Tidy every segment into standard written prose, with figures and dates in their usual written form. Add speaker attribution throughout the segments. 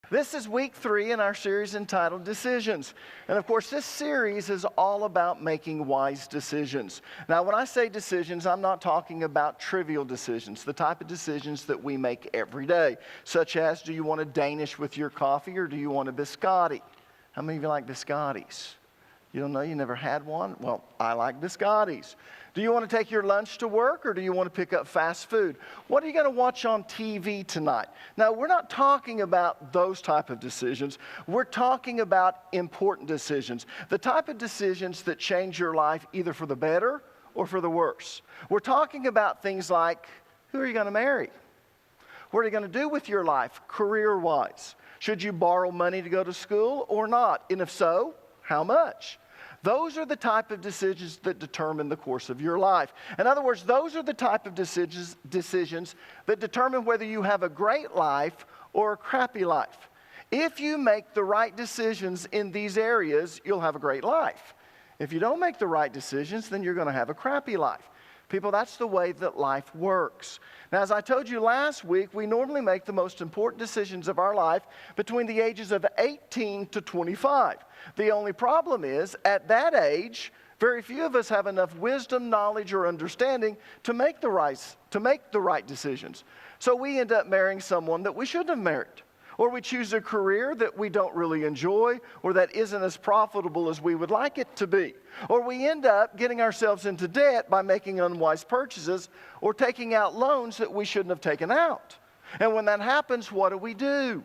Speaker 1: This is week 3 in our series entitled Decisions. And of course, this series is all about making wise decisions. Now, when I say decisions, I'm not talking about trivial decisions, the type of decisions that we make every day, such as, do you want a Danish with your coffee or do you want a biscotti? How many of you like biscottis? You don't know, you never had one? Well, I like biscottis. Do you want to take your lunch to work or do you want to pick up fast food? What are you going to watch on TV tonight? Now, we're not talking about those type of decisions. We're talking about important decisions, the type of decisions that change your life either for the better or for the worse. We're talking about things like, who are you going to marry? What are you going to do with your life career-wise? Should you borrow money to go to school or not? And if so, how much? Those are the type of decisions that determine the course of your life. In other words, those are the type of decisions that determine whether you have a great life or a crappy life. If you make the right decisions in these areas, you'll have a great life. If you don't make the right decisions, then you're going to have a crappy life. People, that's the way that life works. Now, as I told you last week, we normally make the most important decisions of our life between the ages of 18 to 25. The only problem is, at that age, very few of us have enough wisdom, knowledge, or understanding to make the right decisions. So we end up marrying someone that we shouldn't have married. Or we choose a career that we don't really enjoy or that isn't as profitable as we would like it to be. Or we end up getting ourselves into debt by making unwise purchases or taking out loans that we shouldn't have taken out. And when that happens, what do?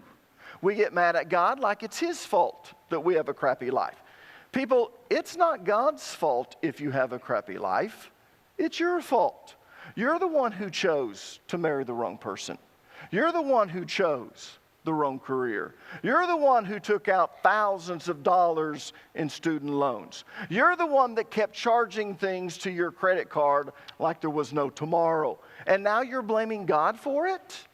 Speaker 1: We get mad at God like it's His fault that we have a crappy life. People, it's not God's fault if you have a crappy life. It's your fault. You're the one who chose to marry the wrong person. You're the one who chose the wrong career. You're the one who took out thousands of dollars in student loans. You're the one that kept charging things to your credit card like there was no tomorrow. And now you're blaming God for it?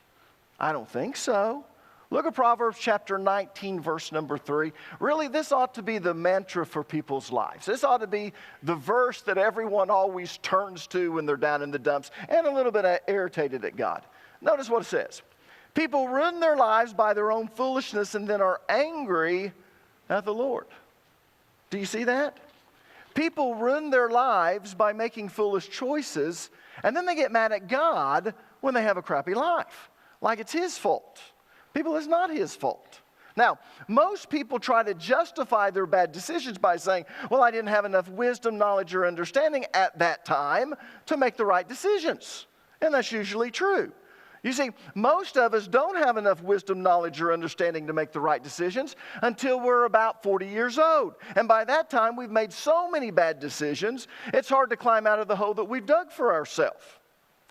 Speaker 1: I don't think so. Look at Proverbs chapter 19, verse number 3. Really, this ought to be the mantra for people's lives. This ought to be the verse that everyone always turns to when they're down in the dumps and a little bit irritated at God. Notice what it says. People ruin their lives by their own foolishness and then are angry at the Lord. Do you see that? People ruin their lives by making foolish choices, and then they get mad at God when they have a crappy life, like it's His fault. People, it's not His fault. Now, most people try to justify their bad decisions by saying, well, I didn't have enough wisdom, knowledge, or understanding at that time to make the right decisions. And that's usually true. You see, most of us don't have enough wisdom, knowledge, or understanding to make the right decisions until we're about 40 years old. And by that time, we've made so many bad decisions, it's hard to climb out of the hole that we've dug for ourselves.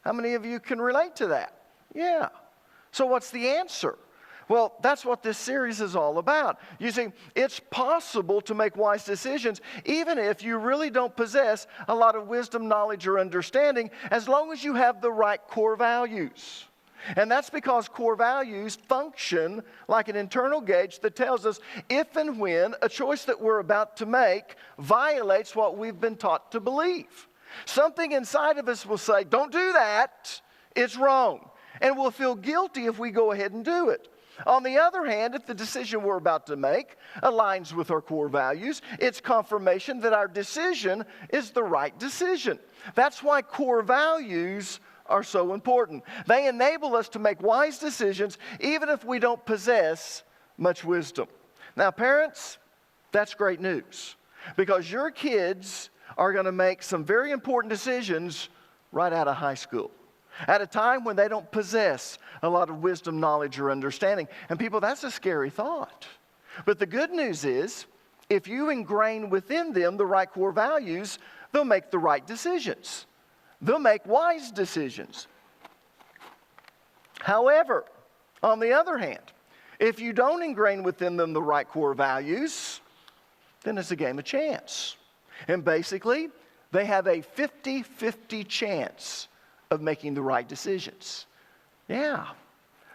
Speaker 1: How many of you can relate to that? Yeah. So what's the answer? Well, that's what this series is all about. You see, it's possible to make wise decisions even if you really don't possess a lot of wisdom, knowledge, or understanding, as long as you have the right core values. And that's because core values function like an internal gauge that tells us if and when a choice that we're about to make violates what we've been taught to believe. Something inside of us will say, don't do that, it's wrong. And we'll feel guilty if we go ahead and do it. On the other hand, if the decision we're about to make aligns with our core values, it's confirmation that our decision is the right decision. That's why core values are so important. They enable us to make wise decisions even if we don't possess much wisdom. Now, parents, that's great news because your kids are going to make some very important decisions right out of high school at a time when they don't possess a lot of wisdom, knowledge, or understanding. And people, that's a scary thought. But the good news is, if you ingrain within them the right core values, they'll make the right decisions. They'll make wise decisions. However, on the other hand, if you don't ingrain within them the right core values, then it's a game of chance. And basically, they have a 50-50 chance of making the right decisions. Yeah,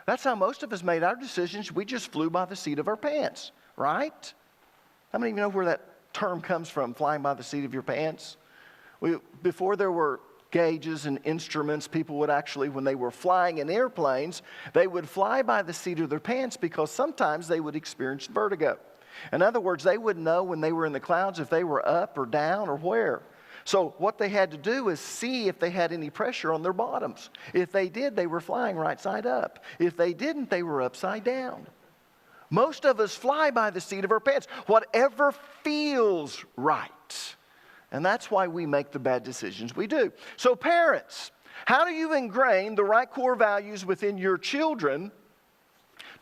Speaker 1: that's how most of us made our decisions. We just flew by the seat of our pants, right? How many of you know where that term comes from, flying by the seat of your pants? Before there were gauges and instruments. People would actually, when they were flying in airplanes, they would fly by the seat of their pants because sometimes they would experience vertigo. In other words, they would know when they were in the clouds if they were up or down or where. So what they had to do is see if they had any pressure on their bottoms. If they did, they were flying right side up. If they didn't, they were upside down. Most of us fly by the seat of our pants, whatever feels right. And that's why we make the bad decisions we do. So parents, how do you ingrain the right core values within your children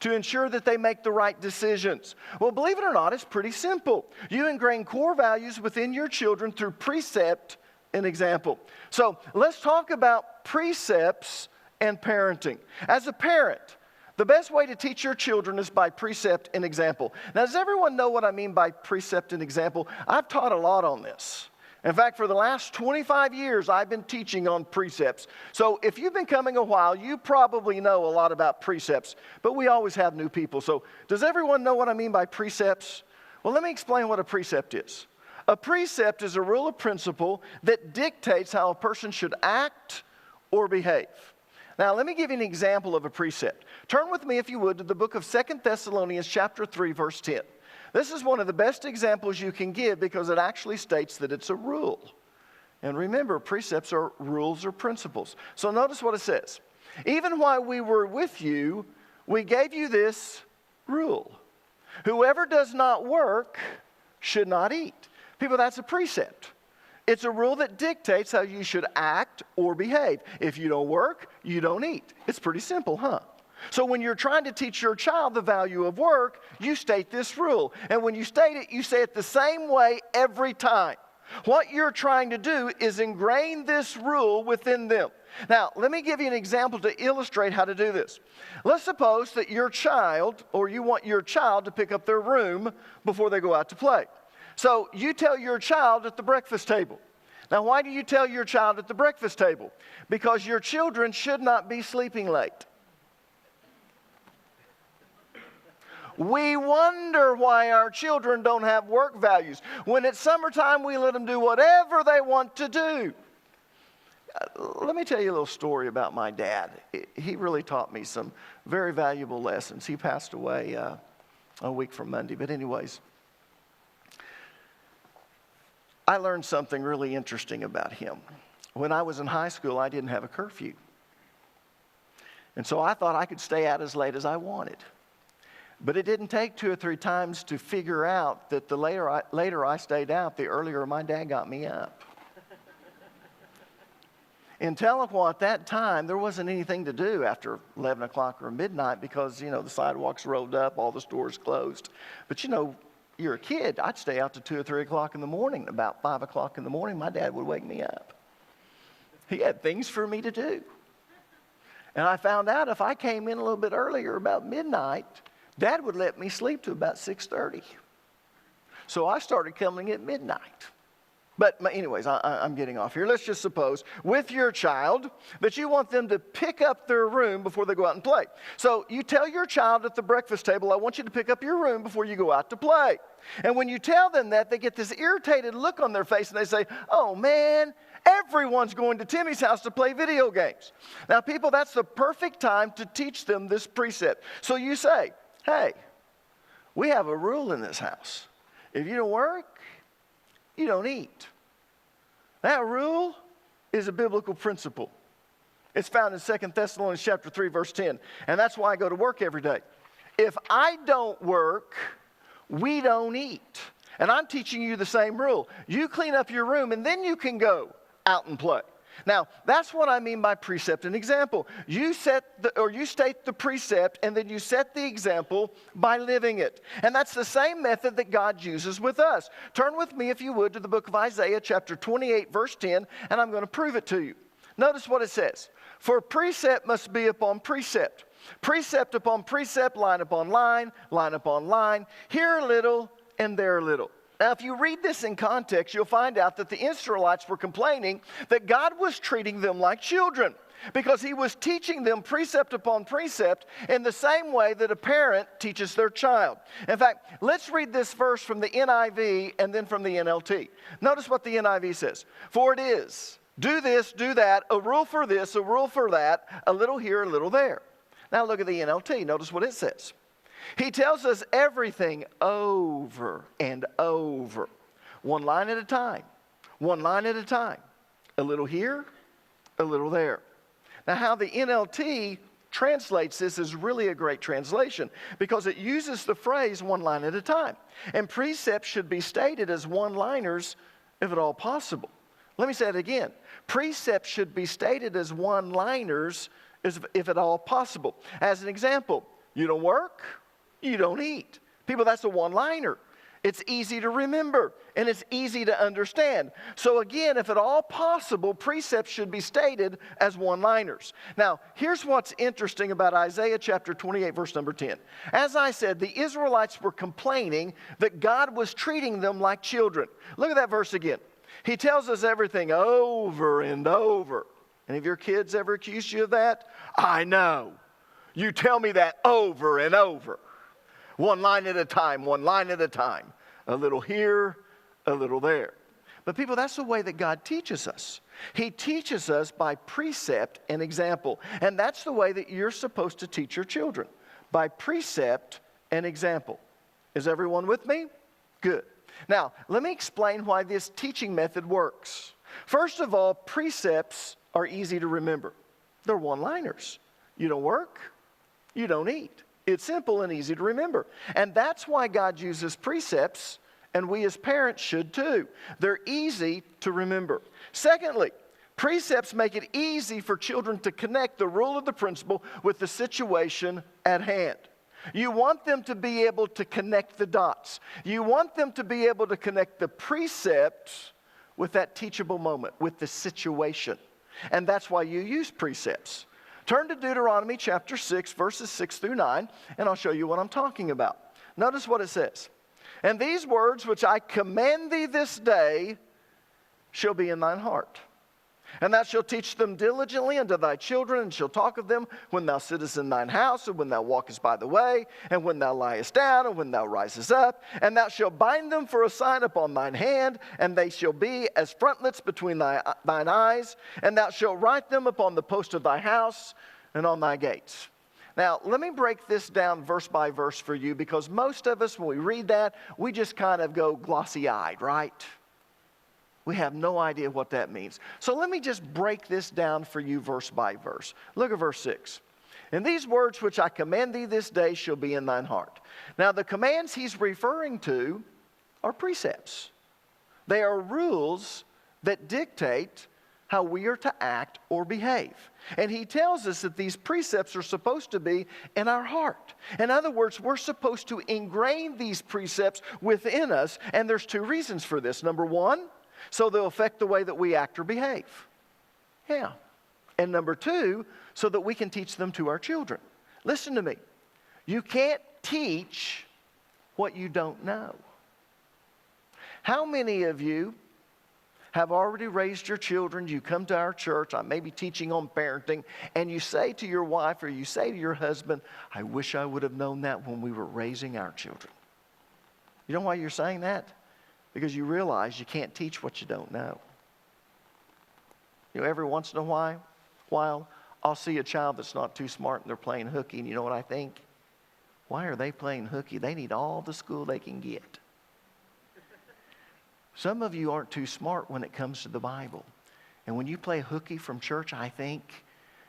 Speaker 1: to ensure that they make the right decisions? Well, believe it or not, it's pretty simple. You ingrain core values within your children through precept and example. So let's talk about precepts and parenting. As a parent, the best way to teach your children is by precept and example. Now, does everyone know what I mean by precept and example? I've taught a lot on this. In fact, for the last 25 years, I've been teaching on precepts. So if you've been coming a while, you probably know a lot about precepts, but we always have new people. So does everyone know what I mean by precepts? Well, let me explain what a precept is. A precept is a rule of principle that dictates how a person should act or behave. Now, let me give you an example of a precept. Turn with me, if you would, to the book of 2 Thessalonians chapter 3, verse 10. This is one of the best examples you can give because it actually states that it's a rule. And remember, precepts are rules or principles. So notice what it says. Even while we were with you, we gave you this rule. Whoever does not work should not eat. People, that's a precept. It's a rule that dictates how you should act or behave. If you don't work, you don't eat. It's pretty simple, huh? So when you're trying to teach your child the value of work, you state this rule. And when you state it, you say it the same way every time. What you're trying to do is ingrain this rule within them. Now, let me give you an example to illustrate how to do this. Let's suppose that your child, or you want your child to pick up their room before they go out to play. So you tell your child at the breakfast table. Now, why do you tell your child at the breakfast table? Because your children should not be sleeping late. We wonder why our children don't have work values. When it's summertime, we let them do whatever they want to do. Let me tell you a little story about my dad. He really taught me some very valuable lessons. He passed away a week from Monday. But anyways, I learned something really interesting about him. When I was in high school, I didn't have a curfew. And so I thought I could stay out as late as I wanted. But it didn't take 2 or 3 times to figure out that the later I stayed out, the earlier my dad got me up. In Tahlequah at that time, there wasn't anything to do after 11 o'clock or midnight because, the sidewalks rolled up, all the stores closed. But, you're a kid. I'd stay out to 2 or 3 o'clock in the morning. About 5 o'clock in the morning, my dad would wake me up. He had things for me to do. And I found out if I came in a little bit earlier, about midnight, Dad would let me sleep to about 6:30. So I started coming at midnight. But anyways, I'm getting off here. Let's just suppose with your child that you want them to pick up their room before they go out and play. So you tell your child at the breakfast table, I want you to pick up your room before you go out to play. And when you tell them that, they get this irritated look on their face and they say, oh man, everyone's going to Timmy's house to play video games. Now people, that's the perfect time to teach them this precept. So you say, hey, we have a rule in this house. If you don't work, you don't eat. That rule is a biblical principle. It's found in 2 Thessalonians chapter 3, verse 10. And that's why I go to work every day. If I don't work, we don't eat. And I'm teaching you the same rule. You clean up your room and then you can go out and play. Now, that's what I mean by precept and example. You state the precept and then you set the example by living it. And that's the same method that God uses with us. Turn with me, if you would, to the book of Isaiah, chapter 28, verse 10, and I'm going to prove it to you. Notice what it says. For precept must be upon precept. Precept upon precept, line upon line upon line, here a little and there a little. Now, if you read this in context, you'll find out that the Israelites were complaining that God was treating them like children because he was teaching them precept upon precept in the same way that a parent teaches their child. In fact, let's read this verse from the NIV and then from the NLT. Notice what the NIV says. For it is Do this, do that, a rule for this, a rule for that, a little here, a little there. Now look at the NLT. Notice what it says. He tells us everything over and over. One line at a time. One line at a time. A little here, a little there. Now how the NLT translates this is really a great translation because it uses the phrase one line at a time. And precepts should be stated as one-liners if at all possible. Let me say it again. Precepts should be stated as one-liners if at all possible. As an example, you don't work, you don't eat. People, that's a one-liner. It's easy to remember, and it's easy to understand. So again, if at all possible, precepts should be stated as one-liners. Now, here's what's interesting about Isaiah chapter 28, verse number 10. As I said, the Israelites were complaining that God was treating them like children. Look at that verse again. He tells us everything over and over. Any of your kids ever accused you of that? I know. You tell me that over and over. One line at a time, one line at a time. A little here, a little there. But people, that's the way that God teaches us. He teaches us by precept and example. And that's the way that you're supposed to teach your children. By precept and example. Is everyone with me? Good. Now, let me explain why this teaching method works. First of all, precepts are easy to remember. They're one-liners. You don't work, you don't eat. It's simple and easy to remember. And that's why God uses precepts, and we as parents should too. They're easy to remember. Secondly, precepts make it easy for children to connect the rule of the principle with the situation at hand. You want them to be able to connect the dots. You want them to be able to connect the precepts with that teachable moment, with the situation. And that's why you use precepts. Turn to Deuteronomy chapter 6, verses 6 through 9, and I'll show you what I'm talking about. Notice what it says. And these words which I command thee this day shall be in thine heart. And thou shalt teach them diligently unto thy children, and shalt talk of them when thou sittest in thine house, and when thou walkest by the way, and when thou liest down, and when thou risest up. And thou shalt bind them for a sign upon thine hand, and they shall be as frontlets between thine eyes. And thou shalt write them upon the post of thy house and on thy gates. Now, let me break this down verse by verse for you, because most of us, when we read that, we just kind of go glossy-eyed, right? We have no idea what that means. So let me just break this down for you verse by verse. Look at verse 6. And these words which I command thee this day shall be in thine heart. Now the commands he's referring to are precepts. They are rules that dictate how we are to act or behave. And he tells us that these precepts are supposed to be in our heart. In other words, we're supposed to ingrain these precepts within us. And there's two reasons for this. Number one, so they'll affect the way that we act or behave. Yeah. And number two, so that we can teach them to our children. Listen to me. You can't teach what you don't know. How many of you have already raised your children? You come to our church, I may be teaching on parenting, and you say to your wife or you say to your husband, I wish I would have known that when we were raising our children. You know why you're saying that? Because you realize you can't teach what you don't know. You know, every once in a while, I'll see a child that's not too smart and they're playing hooky, and you know what I think? Why are they playing hooky? They need all the school they can get. Some of you aren't too smart when it comes to the Bible. And when you play hooky from church, I think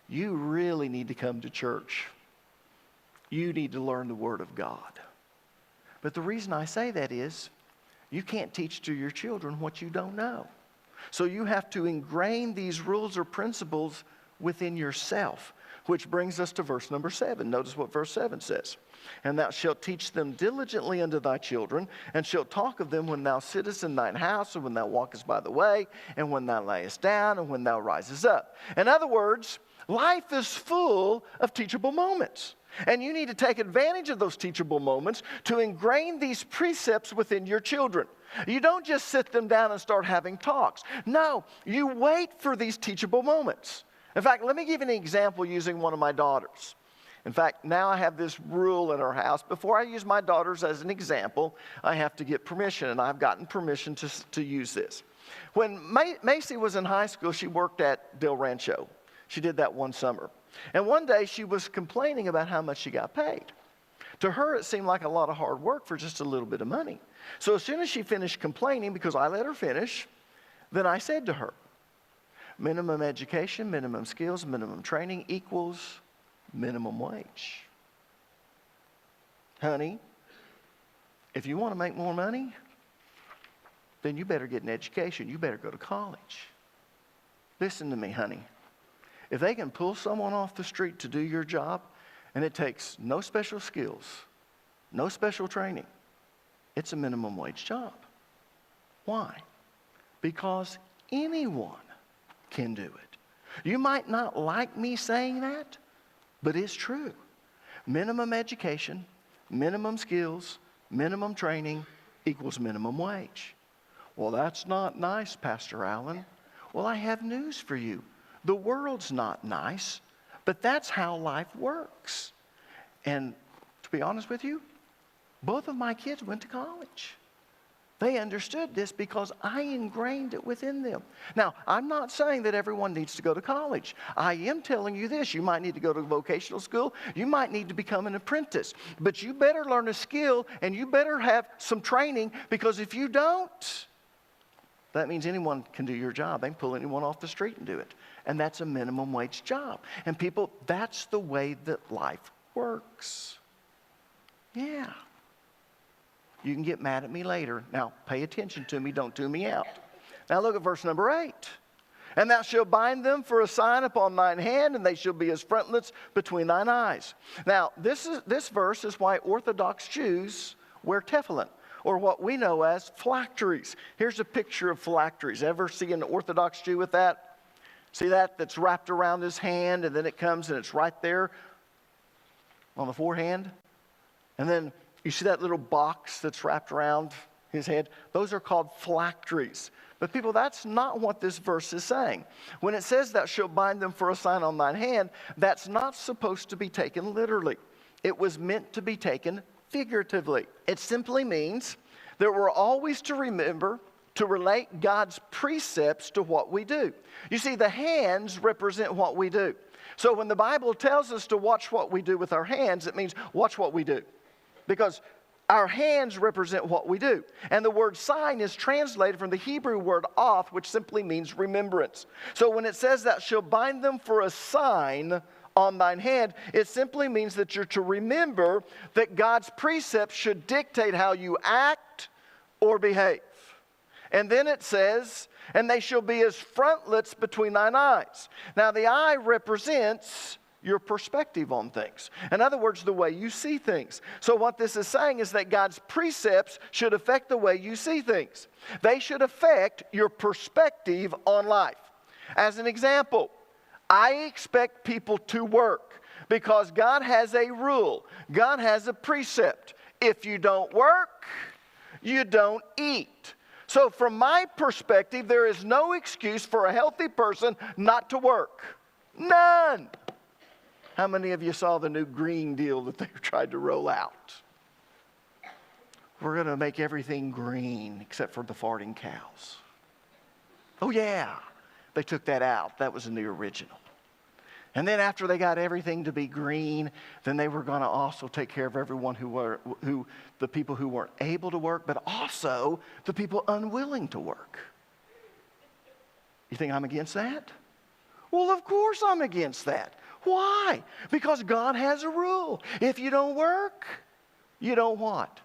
Speaker 1: you really need to come to church. You need to learn the Word of God. But the reason I say that is, you can't teach to your children what you don't know. So you have to ingrain these rules or principles within yourself, which brings us to verse number 7. Notice what verse 7 says. And thou shalt teach them diligently unto thy children, and shalt talk of them when thou sittest in thine house, and when thou walkest by the way, and when thou layest down, and when thou risest up. In other words, life is full of teachable moments. And you need to take advantage of those teachable moments to ingrain these precepts within your children. You don't just sit them down and start having talks. No, you wait for these teachable moments. In fact, let me give you an example using one of my daughters. In fact, now I have this rule in our house. Before I use my daughters as an example, I have to get permission, and I've gotten permission to use this. When Macy was in high school, she worked at Del Rancho. She did that one summer. And one day she was complaining about how much she got paid. To her, it seemed like a lot of hard work for just a little bit of money. So as soon as she finished complaining, because I let her finish, then I said to her, minimum education, minimum skills, minimum training equals minimum wage. Honey, if you want to make more money, then you better get an education. You better go to college. Listen to me, honey. If they can pull someone off the street to do your job, and it takes no special skills, no special training, it's a minimum wage job. Why? Because anyone can do it. You might not like me saying that, but it's true. Minimum education, minimum skills, minimum training equals minimum wage. Well, that's not nice, Pastor Allen. Well, I have news for you. The world's not nice, but that's how life works. And to be honest with you, both of my kids went to college. They understood this because I ingrained it within them. Now, I'm not saying that everyone needs to go to college. I am telling you this. You might need to go to vocational school. You might need to become an apprentice. But you better learn a skill and you better have some training, because if you don't, that means anyone can do your job. They can pull anyone off the street and do it. And that's a minimum wage job. And people, that's the way that life works. Yeah. You can get mad at me later. Now, pay attention to me. Don't tune me out. Now, look at verse number 8. And thou shalt bind them for a sign upon thine hand, and they shall be as frontlets between thine eyes. Now, this verse is why Orthodox Jews wear tefillin, or what we know as phylacteries. Here's a picture of phylacteries. Ever see an Orthodox Jew with that? See that? That's wrapped around his hand, and then it comes and it's right there on the forehand. And then you see that little box that's wrapped around his head? Those are called phylacteries. But people, that's not what this verse is saying. When it says thou shalt bind them for a sign on thine hand, that's not supposed to be taken literally. It was meant to be taken figuratively. It simply means that we're always to remember to relate God's precepts to what we do. You see, the hands represent what we do. So when the Bible tells us to watch what we do with our hands, it means watch what we do. Because our hands represent what we do. And the word sign is translated from the Hebrew word oth, which simply means remembrance. So when it says that shall bind them for a sign on thine hand, it simply means that you're to remember that God's precepts should dictate how you act or behave. And then it says, and they shall be as frontlets between thine eyes. Now the eye represents your perspective on things. In other words, the way you see things. So what this is saying is that God's precepts should affect the way you see things. They should affect your perspective on life. As an example, I expect people to work because God has a rule. God has a precept. If you don't work, you don't eat. So from my perspective, there is no excuse for a healthy person not to work. None. How many of you saw the new green deal that they tried to roll out? We're going to make everything green except for the farting cows. Oh yeah, they took that out. That was in the original. And then after they got everything to be green, then they were going to also take care of everyone the people who weren't able to work, but also the people unwilling to work. You think I'm against that? Well, of course I'm against that. Why? Because God has a rule. If you don't work, you don't what?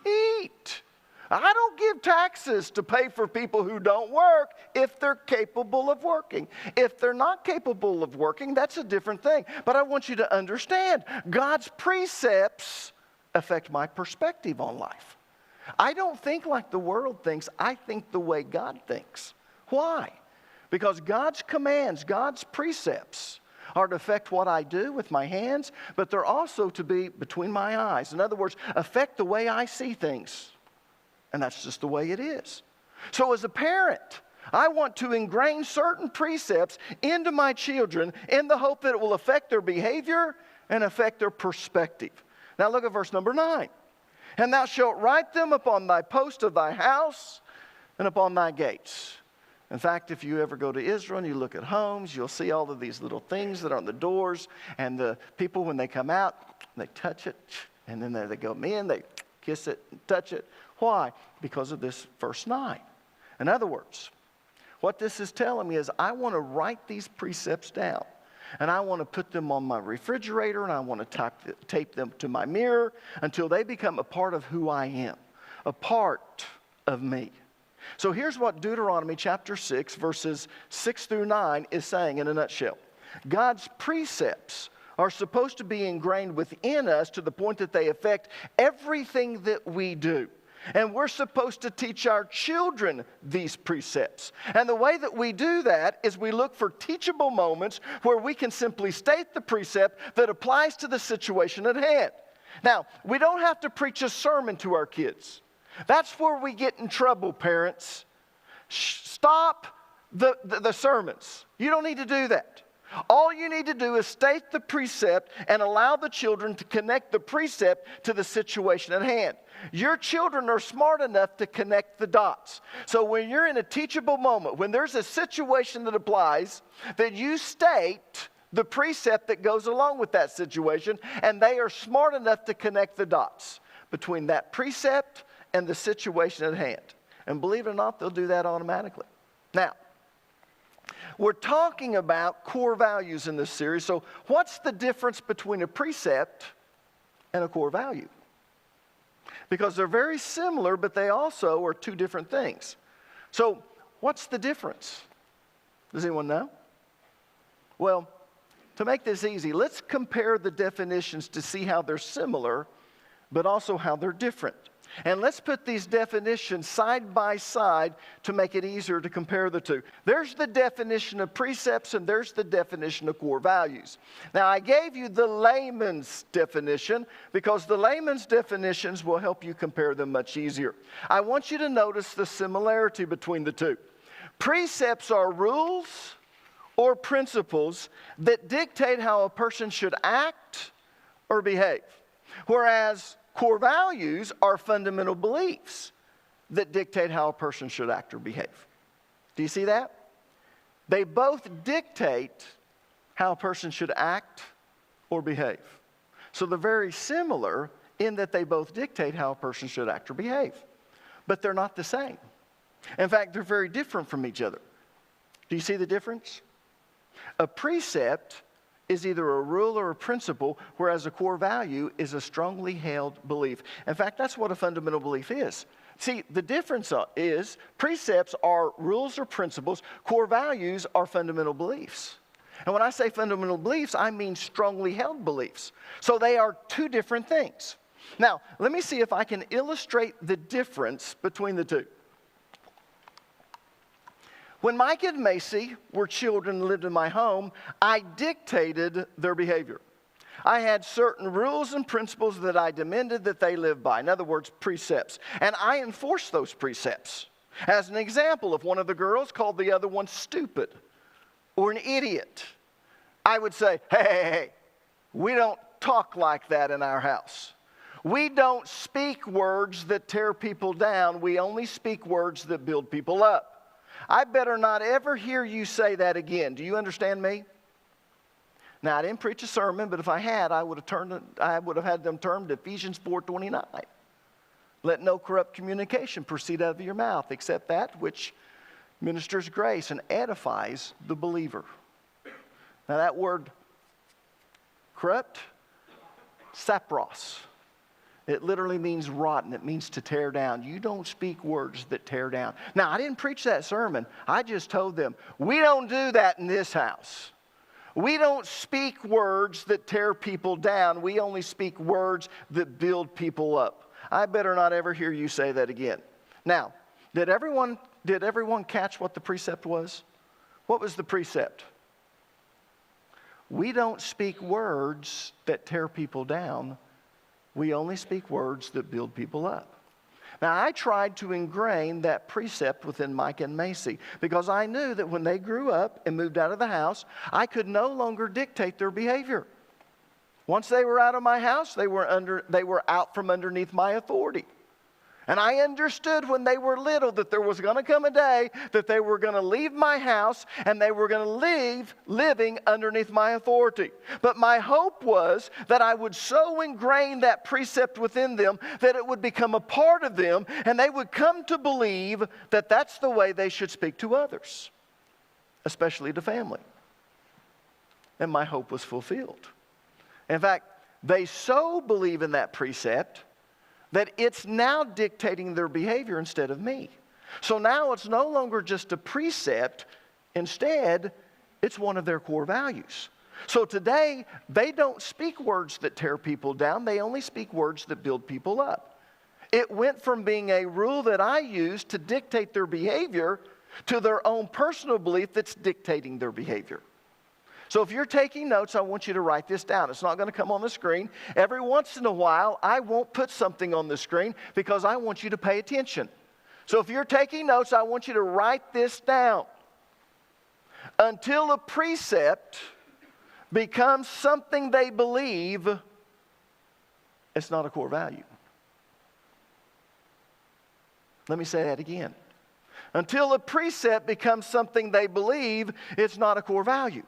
Speaker 1: Eat. I don't give taxes to pay for people who don't work if they're capable of working. If they're not capable of working, that's a different thing. But I want you to understand, God's precepts affect my perspective on life. I don't think like the world thinks. I think the way God thinks. Why? Because God's commands, God's precepts are to affect what I do with my hands, but they're also to be between my eyes. In other words, affect the way I see things. And that's just the way it is. So as a parent, I want to ingrain certain precepts into my children in the hope that it will affect their behavior and affect their perspective. Now look at verse number 9. And thou shalt write them upon thy post of thy house and upon my gates. In fact, if you ever go to Israel and you look at homes, you'll see all of these little things that are on the doors. And the people, when they come out, they touch it. And then they go in, they kiss it and touch it. Why? Because of this verse 9. In other words, what this is telling me is I want to write these precepts down. And I want to put them on my refrigerator, and I want to tape them to my mirror until they become a part of who I am, a part of me. So here's what Deuteronomy chapter 6, verses 6 through 9 is saying in a nutshell. God's precepts are supposed to be ingrained within us to the point that they affect everything that we do. And we're supposed to teach our children these precepts. And the way that we do that is we look for teachable moments where we can simply state the precept that applies to the situation at hand. Now, we don't have to preach a sermon to our kids. That's where we get in trouble, parents. Stop the sermons. You don't need to do that. All you need to do is state the precept and allow the children to connect the precept to the situation at hand. Your children are smart enough to connect the dots. So when you're in a teachable moment, when there's a situation that applies, that you state the precept that goes along with that situation, and they are smart enough to connect the dots between that precept and the situation at hand. And believe it or not, they'll do that automatically. Now, we're talking about core values in this series. So what's the difference between a precept and a core value? Because they're very similar, but they also are two different things. So what's the difference? Does anyone know? Well, to make this easy, let's compare the definitions to see how they're similar, but also how they're different. And let's put these definitions side by side to make it easier to compare the two. There's the definition of precepts, and there's the definition of core values. Now, I gave you the layman's definition because the layman's definitions will help you compare them much easier. I want you to notice the similarity between the two. Precepts are rules or principles that dictate how a person should act or behave, whereas core values are fundamental beliefs that dictate how a person should act or behave. Do you see that? They both dictate how a person should act or behave. So they're very similar in that they both dictate how a person should act or behave. But they're not the same. In fact, they're very different from each other. Do you see the difference? A precept is either a rule or a principle, whereas a core value is a strongly held belief. In fact, that's what a fundamental belief is. See, the difference is precepts are rules or principles, core values are fundamental beliefs. And when I say fundamental beliefs, I mean strongly held beliefs. So they are two different things. Now, let me see if I can illustrate the difference between the two. When Mike and Macy were children and lived in my home, I dictated their behavior. I had certain rules and principles that I demanded that they live by. In other words, precepts. And I enforced those precepts. As an example, if one of the girls called the other one stupid or an idiot, I would say, hey, we don't talk like that in our house. We don't speak words that tear people down. We only speak words that build people up. I better not ever hear you say that again. Do you understand me? Now, I didn't preach a sermon, but if I had, I would have had them turn to Ephesians 4:29. Let no corrupt communication proceed out of your mouth, except that which ministers grace and edifies the believer. Now, that word corrupt, sapros. It literally means rotten. It means to tear down. You don't speak words that tear down. Now, I didn't preach that sermon. I just told them, we don't do that in this house. We don't speak words that tear people down. We only speak words that build people up. I better not ever hear you say that again. Now, did everyone catch what the precept was? What was the precept? We don't speak words that tear people down. We only speak words that build people up. Now, I tried to ingrain that precept within Mike and Macy because I knew that when they grew up and moved out of the house, I could no longer dictate their behavior. Once they were out of my house, they were out from underneath my authority. And I understood when they were little that there was going to come a day that they were going to leave my house and they were going to leave living underneath my authority. But my hope was that I would so ingrain that precept within them that it would become a part of them and they would come to believe that that's the way they should speak to others, especially to family. And my hope was fulfilled. In fact, they so believe in that precept that it's now dictating their behavior instead of me. So now it's no longer just a precept. Instead, it's one of their core values. So today, they don't speak words that tear people down. They only speak words that build people up. It went from being a rule that I use to dictate their behavior to their own personal belief that's dictating their behavior. So if you're taking notes, I want you to write this down. It's not going to come on the screen. Every once in a while, I won't put something on the screen because I want you to pay attention. So if you're taking notes, I want you to write this down. Until a precept becomes something they believe, it's not a core value. Let me say that again. Until a precept becomes something they believe, it's not a core value.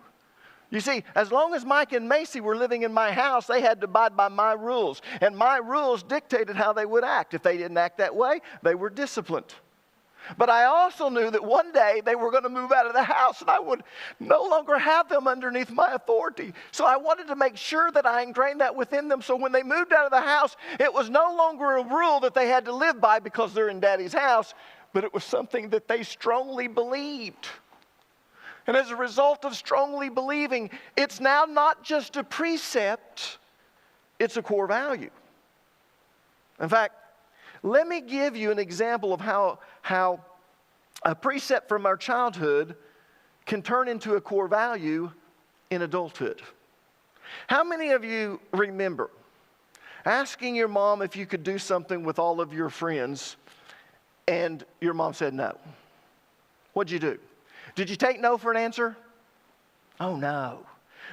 Speaker 1: You see, as long as Mike and Macy were living in my house, they had to abide by my rules. And my rules dictated how they would act. If they didn't act that way, they were disciplined. But I also knew that one day they were going to move out of the house and I would no longer have them underneath my authority. So I wanted to make sure that I ingrained that within them. So when they moved out of the house, it was no longer a rule that they had to live by because they're in Daddy's house, but it was something that they strongly believed. And as a result of strongly believing, it's now not just a precept, it's a core value. In fact, let me give you an example of how a precept from our childhood can turn into a core value in adulthood. How many of you remember asking your mom if you could do something with all of your friends and your mom said no? What'd you do? Did you take no for an answer? Oh, no.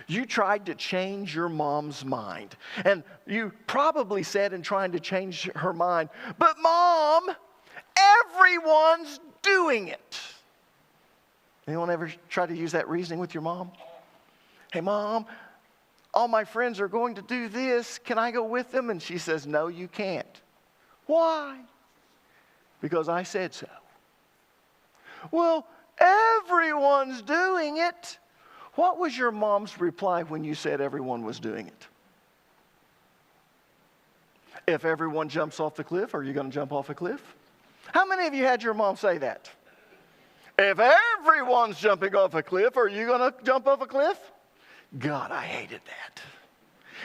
Speaker 1: You tried to change your mom's mind. And you probably said in trying to change her mind, but Mom, everyone's doing it. Anyone ever try to use that reasoning with your mom? Hey, Mom, all my friends are going to do this. Can I go with them? And she says, no, you can't. Why? Because I said so. Well, everyone's doing it. What was your mom's reply when you said everyone was doing it? If everyone jumps off the cliff, are you going to jump off a cliff? How many of you had your mom say that? If everyone's jumping off a cliff, are you going to jump off a cliff? God, I hated that.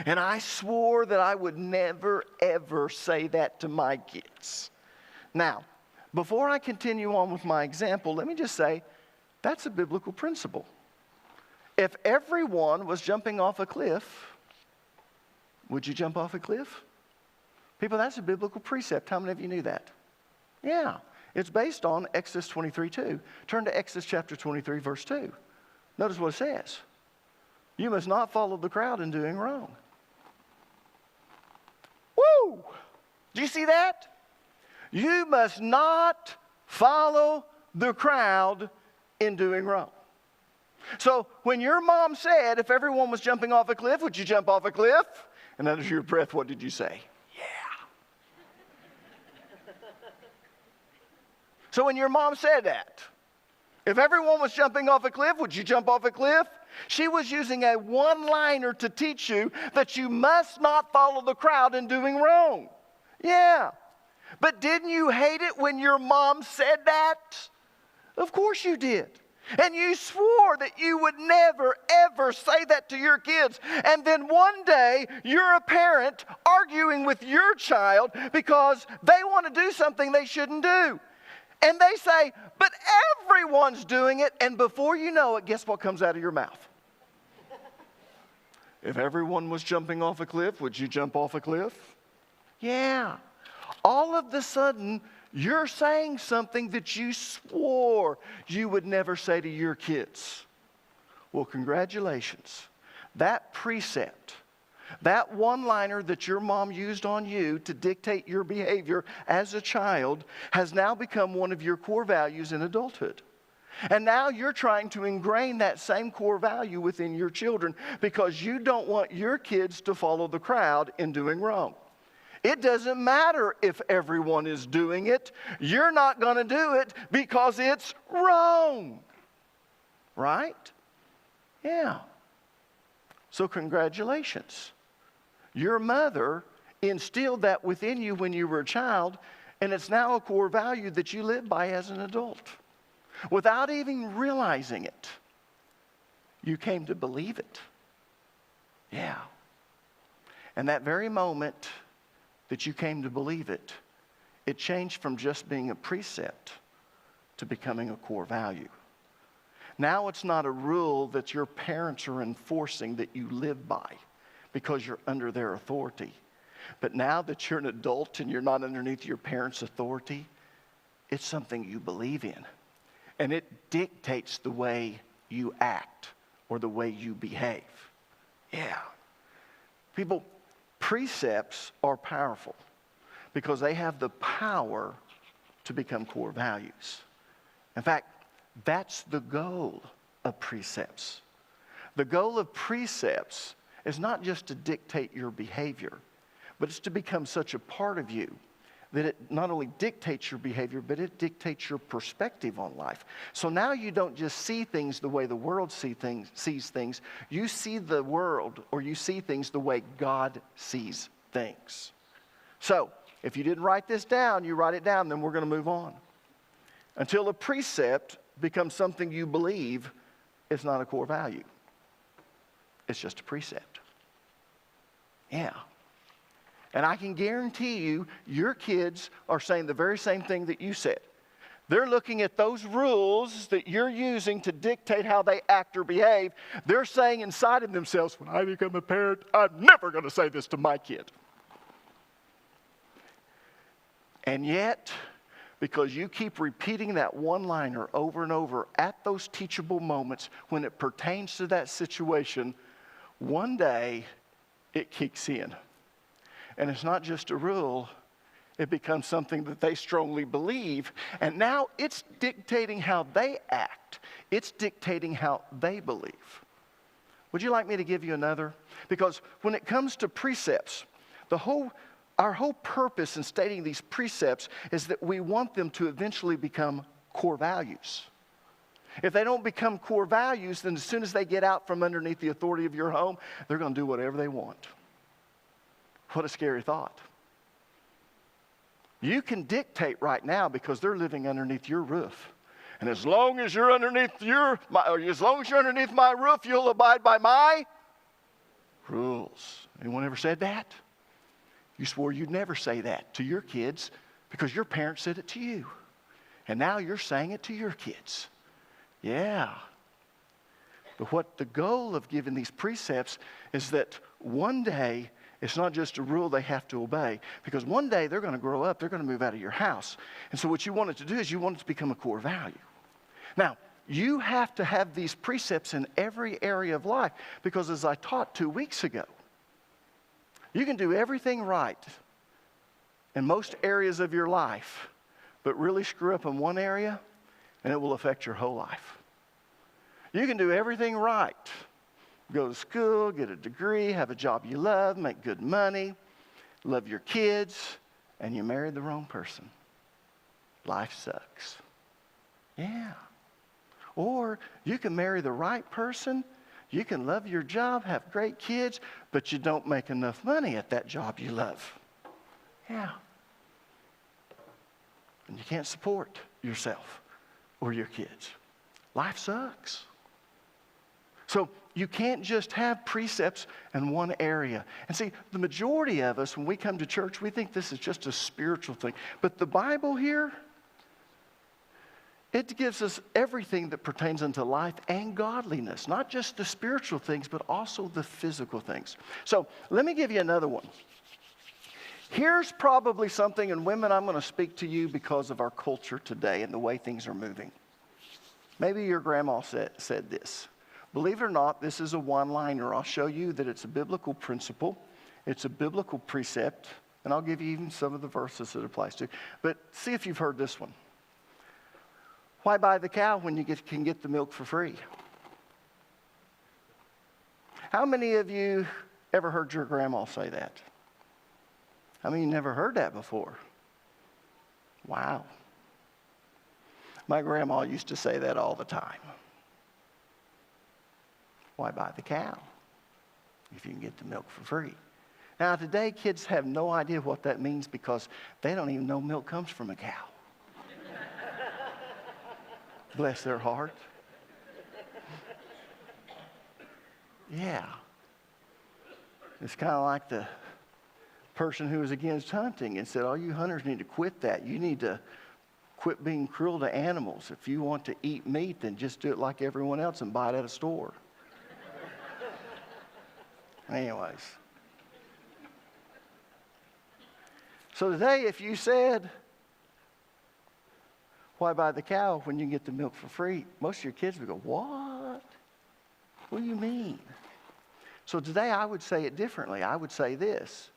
Speaker 1: And I swore that I would never, ever say that to my kids. Now, before I continue on with my example, let me just say, that's a biblical principle. If everyone was jumping off a cliff, would you jump off a cliff? People, that's a biblical precept. How many of you knew that? Yeah. It's based on Exodus 23:2. Turn to Exodus chapter 23, verse 2. Notice what it says. You must not follow the crowd in doing wrong. Woo! Do you see that? You must not follow the crowd in doing wrong. So when your mom said, if everyone was jumping off a cliff, would you jump off a cliff? And under your breath, what did you say? Yeah. So when your mom said that, if everyone was jumping off a cliff, would you jump off a cliff? She was using a one-liner to teach you that you must not follow the crowd in doing wrong. Yeah. But didn't you hate it when your mom said that? Of course you did. And you swore that you would never, ever say that to your kids. And then one day, you're a parent arguing with your child because they want to do something they shouldn't do. And they say, but everyone's doing it. And before you know it, guess what comes out of your mouth? If everyone was jumping off a cliff, would you jump off a cliff? Yeah. All of a sudden, you're saying something that you swore you would never say to your kids. Well, congratulations. That precept That one-liner that your mom used on you to dictate your behavior as a child has now become one of your core values in adulthood. And now you're trying to ingrain that same core value within your children because you don't want your kids to follow the crowd in doing wrong. It doesn't matter if everyone is doing it. You're not going to do it because it's wrong. Right? Yeah. So congratulations. Your mother instilled that within you when you were a child, and it's now a core value that you live by as an adult. Without even realizing it, you came to believe it. Yeah. And that very moment that you came to believe it, it changed from just being a precept to becoming a core value. Now it's not a rule that your parents are enforcing that you live by because you're under their authority. But now that you're an adult and you're not underneath your parents' authority, it's something you believe in. And it dictates the way you act or the way you behave. Yeah. People, precepts are powerful because they have the power to become core values. In fact, that's the goal of precepts. The goal of precepts is not just to dictate your behavior, but it's to become such a part of you that it not only dictates your behavior, but it dictates your perspective on life. So now you don't just see things the way the world sees things. You see the world, or you see things the way God sees things. So if you didn't write this down, you write it down, then we're going to move on. Until a precept becomes something you believe, it's not a core value. It's just a precept. Yeah. And I can guarantee you, your kids are saying the very same thing that you said. They're looking at those rules that you're using to dictate how they act or behave. They're saying inside of themselves, when I become a parent, I'm never going to say this to my kid. And yet, because you keep repeating that one-liner over and over at those teachable moments when it pertains to that situation, one day it kicks in. And it's not just a rule, it becomes something that they strongly believe. And now it's dictating how they act. It's dictating how they believe. Would you like me to give you another? Because when it comes to precepts, our whole purpose in stating these precepts is that we want them to eventually become core values. If they don't become core values, then as soon as they get out from underneath the authority of your home, they're going to do whatever they want. What a scary thought. You can dictate right now because they're living underneath your roof. And as long as you're underneath my roof, you'll abide by my rules. Anyone ever said that? You swore you'd never say that to your kids because your parents said it to you. And now you're saying it to your kids. Yeah. But what the goal of giving these precepts is that one day it's not just a rule they have to obey, because one day they're going to grow up, they're going to move out of your house. And so what you want it to do is you want it to become a core value. Now, you have to have these precepts in every area of life, because as I taught 2 weeks ago, you can do everything right in most areas of your life, but really screw up in one area, and it will affect your whole life. You can do everything right. Go to school, get a degree, have a job you love, make good money, love your kids, and you married the wrong person. Life sucks. Yeah. Or you can marry the right person, you can love your job, have great kids, but you don't make enough money at that job you love. Yeah. And you can't support yourself or your kids. Life sucks. So you can't just have precepts in one area. And see, the majority of us, when we come to church, we think this is just a spiritual thing. But the Bible here, it gives us everything that pertains unto life and godliness. Not just the spiritual things, but also the physical things. So let me give you another one. Here's probably something, and women, I'm going to speak to you because of our culture today and the way things are moving. Maybe your grandma said this. Believe it or not, this is a one-liner. I'll show you that it's a biblical principle. It's a biblical precept, and I'll give you even some of the verses it applies to. But see if you've heard this one. Why buy the cow when you can get the milk for free? How many of you ever heard your grandma say that? How many of you never heard that before? Wow. My grandma used to say that all the time. Why buy the cow if you can get the milk for free? Now, today, kids have no idea what that means because they don't even know milk comes from a cow. Bless their heart. Yeah. It's kind of like the person who was against hunting and said, all you hunters need to quit that. You need to quit being cruel to animals. If you want to eat meat, then just do it like everyone else and buy it at a store. Anyways. So today, if you said, why buy the cow when you can get the milk for free? Most of your kids would go, what? What do you mean? So today I would say it differently. I would say this.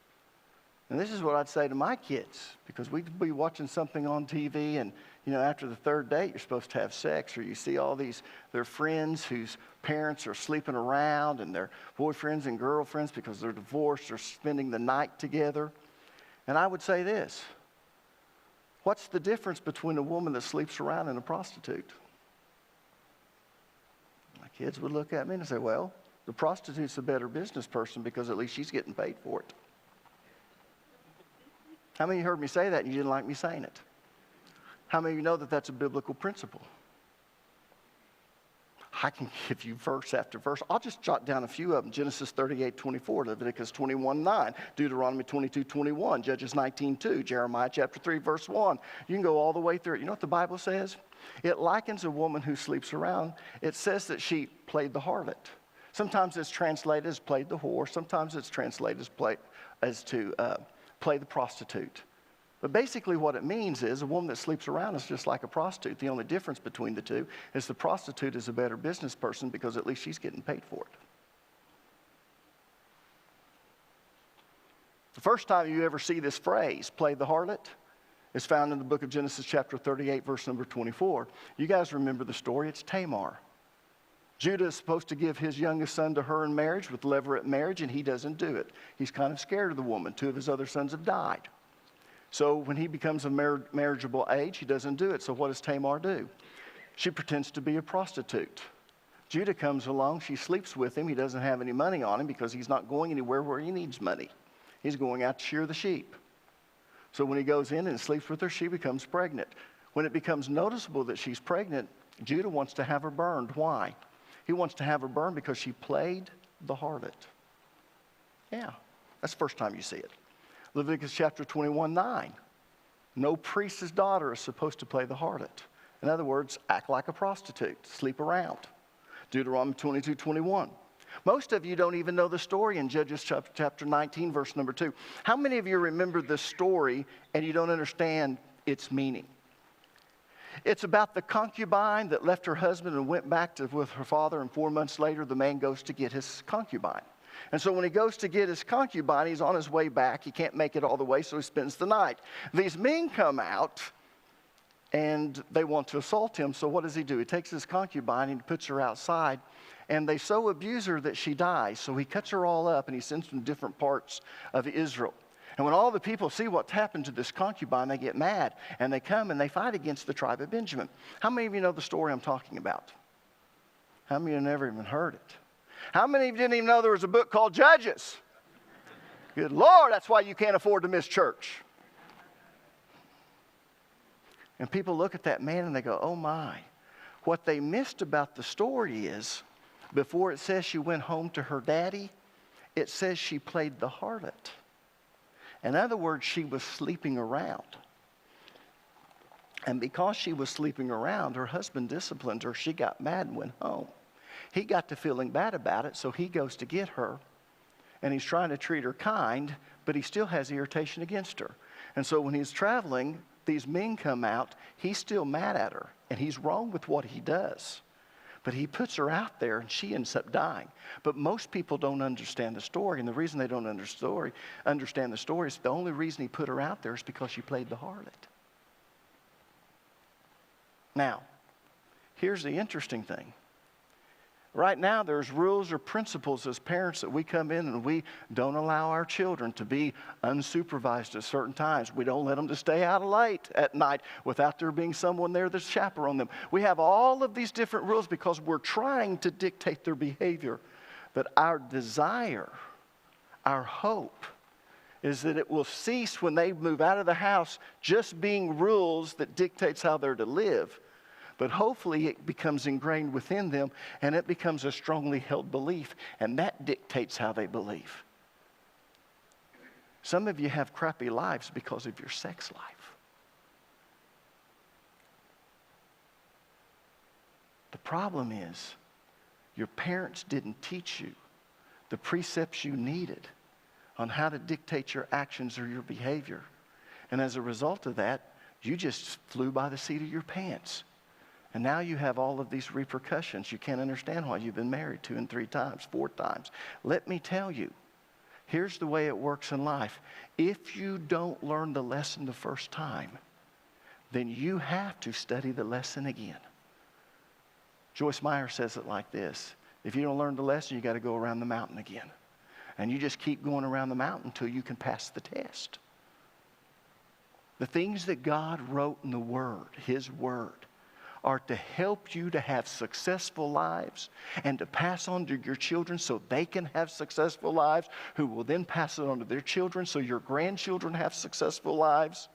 Speaker 1: And this is what I'd say to my kids, because we'd be watching something on TV and, after the third date, you're supposed to have sex, or you see all their friends whose parents are sleeping around and their boyfriends and girlfriends because they're divorced or spending the night together. And I would say this. What's the difference between a woman that sleeps around and a prostitute? My kids would look at me and say, well, the prostitute's a better business person because at least she's getting paid for it. How many of you heard me say that and you didn't like me saying it? How many of you know that that's a biblical principle? I can give you verse after verse. I'll just jot down a few of them. Genesis 38:24, Leviticus 21:9, Deuteronomy 22:21, Judges 19:2, Jeremiah chapter 3, verse 1. You can go all the way through it. You know what the Bible says? It likens a woman who sleeps around. It says that she played the harlot. Sometimes it's translated as played the whore. Sometimes it's translated as play the prostitute. But basically what it means is a woman that sleeps around is just like a prostitute. The only difference between the two is the prostitute is a better business person because at least she's getting paid for it. The first time you ever see this phrase, play the harlot, is found in the book of Genesis chapter 38, verse number 24. You guys remember the story. It's Tamar. Judah is supposed to give his youngest son to her in marriage with levirate marriage, and he doesn't do it. He's kind of scared of the woman. 2 of his other sons have died. So when he becomes a marriageable age, he doesn't do it. So what does Tamar do? She pretends to be a prostitute. Judah comes along. She sleeps with him. He doesn't have any money on him because he's not going anywhere where he needs money. He's going out to shear the sheep. So when he goes in and sleeps with her, she becomes pregnant. When it becomes noticeable that she's pregnant, Judah wants to have her burned. Why? He wants to have her burned because she played the harlot. Yeah, that's the first time you see it. Leviticus chapter 21:9. No priest's daughter is supposed to play the harlot. In other words, act like a prostitute, sleep around. Deuteronomy 22:21. Most of you don't even know the story in Judges chapter 19, verse number 2. How many of you remember this story and you don't understand its meaning? It's about the concubine that left her husband and went back with her father, and 4 months later the man goes to get his concubine. And so when he goes to get his concubine, he's on his way back. He can't make it all the way, so he spends the night. These men come out, and they want to assault him. So what does he do? He takes his concubine and puts her outside, and they so abuse her that she dies. So he cuts her all up, and he sends them to different parts of Israel. And when all the people see what's happened to this concubine, they get mad, and they come and they fight against the tribe of Benjamin. How many of you know the story I'm talking about? How many of you never even heard it? How many of you didn't even know there was a book called Judges? Good Lord, that's why you can't afford to miss church. And people look at that man and they go, oh my. What they missed about the story is, before it says she went home to her daddy, it says she played the harlot. In other words, she was sleeping around. And because she was sleeping around, her husband disciplined her. She got mad and went home. He got to feeling bad about it, so he goes to get her. And he's trying to treat her kind, but he still has irritation against her. And so when he's traveling, these men come out. He's still mad at her, and he's wrong with what he does. But he puts her out there and she ends up dying. But most people don't understand the story. And the reason they don't understand the story is the only reason he put her out there is because she played the harlot. Now, here's the interesting thing. Right now, there's rules or principles as parents that we come in and we don't allow our children to be unsupervised at certain times. We don't let them to stay out late at night without there being someone there to chaperone them. We have all of these different rules because we're trying to dictate their behavior. But our desire, our hope, is that it will cease when they move out of the house just being rules that dictates how they're to live. But hopefully it becomes ingrained within them and it becomes a strongly held belief. And that dictates how they believe. Some of you have crappy lives because of your sex life. The problem is your parents didn't teach you the precepts you needed on how to dictate your actions or your behavior. And as a result of that, you just flew by the seat of your pants. And now you have all of these repercussions. You can't understand why you've been married 2 and 3 times, 4 times. Let me tell you, here's the way it works in life. If you don't learn the lesson the first time, then you have to study the lesson again. Joyce Meyer says it like this. If you don't learn the lesson, you got to go around the mountain again. And you just keep going around the mountain until you can pass the test. The things that God wrote in the Word, His Word, are to help you to have successful lives and to pass on to your children so they can have successful lives, who will then pass it on to their children so your grandchildren have successful lives.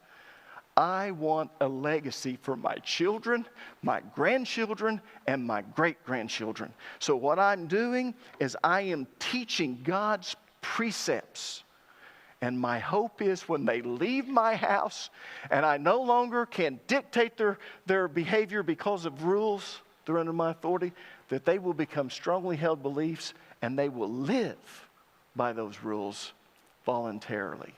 Speaker 1: I want a legacy for my children, my grandchildren, and my great-grandchildren. So what I'm doing is I am teaching God's precepts. And my hope is when they leave my house and I no longer can dictate their behavior because of rules, they're under my authority, that they will become strongly held beliefs and they will live by those rules voluntarily.